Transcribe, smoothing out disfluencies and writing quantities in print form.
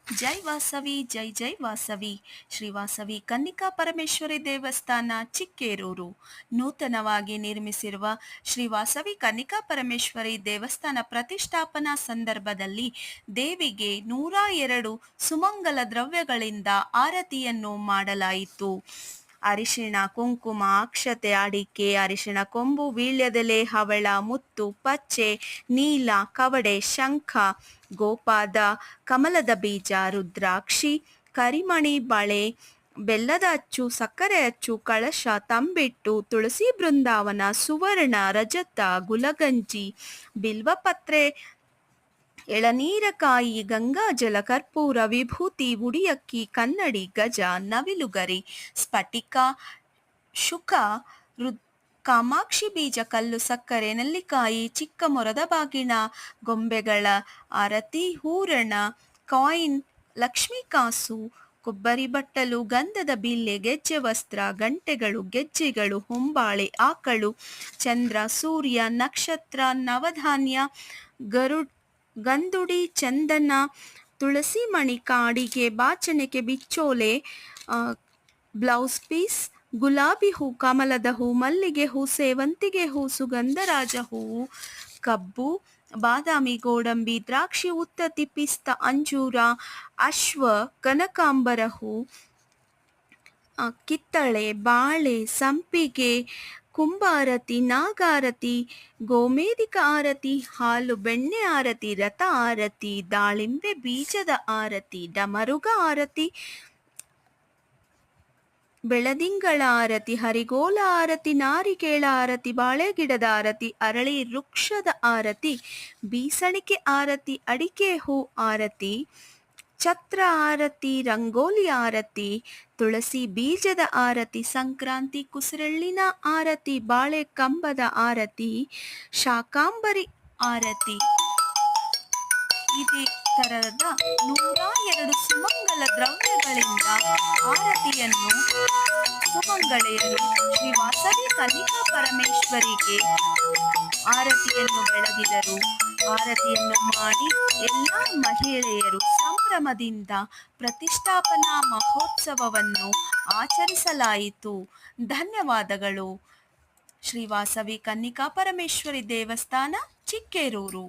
ಜೈ ವಾಸವಿ ಜೈ ಜೈ ವಾಸವಿ. ಶ್ರೀ ವಾಸವಿ ಕನ್ನಿಕಾ ಪರಮೇಶ್ವರಿ ದೇವಸ್ಥಾನ ಚಿಕ್ಕೇರೂರು ನೂತನವಾಗಿ ನಿರ್ಮಿಸಿರುವ ಶ್ರೀ ವಾಸವಿ ಕನ್ನಿಕಾ ಪರಮೇಶ್ವರಿ ದೇವಸ್ಥಾನ ಪ್ರತಿಷ್ಠಾಪನಾ ಸಂದರ್ಭದಲ್ಲಿ ದೇವಿಗೆ 102 ಸುಮಂಗಲ ದ್ರವ್ಯಗಳಿಂದ ಆರತಿಯನ್ನು ಮಾಡಲಾಯಿತು. ಅರಿಶಿಣ, ಕುಂಕುಮ, ಅಕ್ಷತೆ, ಅಡಿಕೆ, ಅರಿಶಿಣ ಕೊಂಬು, ವೀಳ್ಯದೆಲೆ, ಹವಳ, ಮುತ್ತು, ಪಚ್ಚೆ, ನೀಲ, ಕವಡೆ, ಶಂಖ, ಗೋಪಾದ, ಕಮಲದ ಬೀಜ, ರುದ್ರಾಕ್ಷಿ, ಕರಿಮಣಿ ಬಳೆ, ಬೆಲ್ಲದ ಅಚ್ಚು, ಸಕ್ಕರೆ ಅಚ್ಚು, ಕಳಶ, ತಂಬಿಟ್ಟು, ತುಳಸಿ ಬೃಂದಾವನ, ಸುವರ್ಣ, ರಜತ, ಗುಲಗಂಜಿ, ಬಿಲ್ವಪತ್ರೆ, ಎಳನೀರಕಾಯಿ, ಗಂಗಾಜಲ, ಕರ್ಪೂರ, ವಿಭೂತಿ, ಉಡಿಯಕ್ಕಿ, ಕನ್ನಡಿ, ಗಜ, ನವಿಲುಗರಿ, ಸ್ಫಟಿಕ, ಶುಕ, ಕಾಮಾಕ್ಷಿ ಬೀಜ, ಕಲ್ಲು ಸಕ್ಕರೆ, ನೆಲ್ಲಿಕಾಯಿ, ಚಿಕ್ಕ ಮೊರದ ಬಾಗಿಣ, ಗೊಂಬೆಗಳ ಆರತಿ, ಹೂರಣ, ಕಾಯಿನ್, ಲಕ್ಷ್ಮೀ ಕಾಸು, ಕೊಬ್ಬರಿ ಬಟ್ಟಲು, ಗಂಧದ ಬಿಲ್ಲೆ, ಗೆಜ್ಜೆ ವಸ್ತ್ರ, ಗಂಟೆಗಳು, ಗೆಜ್ಜೆಗಳು, ಹೊಂಬಾಳೆ, ಆಕಳು, ಚಂದ್ರ, ಸೂರ್ಯ, ನಕ್ಷತ್ರ, ನವಧಾನ್ಯ, ಗಂದುಡಿ, ಚಂದನ, ತುಳಸಿ ಮಣಿ, ಕಾಡಿಗೆ, ಬಾಚಣಿಕೆ, ಬಿಚ್ಚೋಲೆ, ಬ್ಲೌಸ್ ಪೀಸ್, ಗುಲಾಬಿ ಹೂ, ಕಮಲದ ಹೂ, ಮಲ್ಲಿಗೆ ಹೂ, ಸೇವಂತಿಗೆ ಹೂ, ಸುಗಂಧರಾಜ ಹೂವು, ಕಬ್ಬು, ಬಾದಾಮಿ, ಗೋಡಂಬಿ, ದ್ರಾಕ್ಷಿ, ಉತ್ತತ್ತಿ, ಪಿಸ್ತ, ಅಂಜೂರ, ಅಶ್ವ, ಕನಕಾಂಬರ ಹೂ, ಕಿತ್ತಳೆ, ಬಾಳೆ, ಸಂಪಿಗೆ, ಕುಂಭಾರತಿ, ನಾಗಾರತಿ, ಗೋಮೇಧಿಕ ಆರತಿ, ಹಾಲು ಬೆಣ್ಣೆ ಆರತಿ, ರಥ ಆರತಿ, ದಾಳಿಂಬೆ ಬೀಜದ ಆರತಿ, ಡಮರುಗ ಆರತಿ, ಬೆಳದಿಂಗಳ ಆರತಿ, ಹರಿಗೋಲ ಆರತಿ, ನಾರಿಕೇಳ ಆರತಿ, ಬಾಳೆಗಿಡದ ಆರತಿ, ಅರಳಿ ವೃಕ್ಷದ ಆರತಿ, ಬೀಸಣಿಕೆ ಆರತಿ, ಅಡಿಕೆ ಹೂ ಆರತಿ, ಛತ್ರ ಆರತಿ, ರಂಗೋಲಿ ಆರತಿ, ತುಳಸಿ ಬೀಜದ ಆರತಿ, ಸಂಕ್ರಾಂತಿ ಕುಸರಳ್ಳಿನ ಆರತಿ, ಬಾಳೆ ಕಂಬದ ಆರತಿ, ಶಾಕಾಂಬರಿ ಆರತಿ. ಇದೇ ತರಹದ 102 ಸುಮಂಗಲ ದ್ರವ್ಯಗಳಿಂದ ಆರತಿಯನ್ನು ಸುಮಂಗಳೆಯರು ಶ್ರೀ ವಾಸವಿ ಕನ್ನಿಕಾ ಪರಮೇಶ್ವರಿಗೆ ಆರತಿಯನ್ನು ಬೆಳಗಿದರು. ಆರತಿಯನ್ನು ಮಾಡಿ ಎಲ್ಲ ಮಹಿಳೆಯರು ಸಂಭ್ರಮದಿಂದ ಪ್ರತಿಷ್ಠಾಪನಾ ಮಹೋತ್ಸವವನ್ನು ಆಚರಿಸಲಾಯಿತು. ಧನ್ಯವಾದಗಳು. ಶ್ರೀ ವಾಸವಿ ಕನ್ನಿಕಾ ಪರಮೇಶ್ವರಿ ದೇವಸ್ಥಾನ ಚಿಕ್ಕೇರೂರು.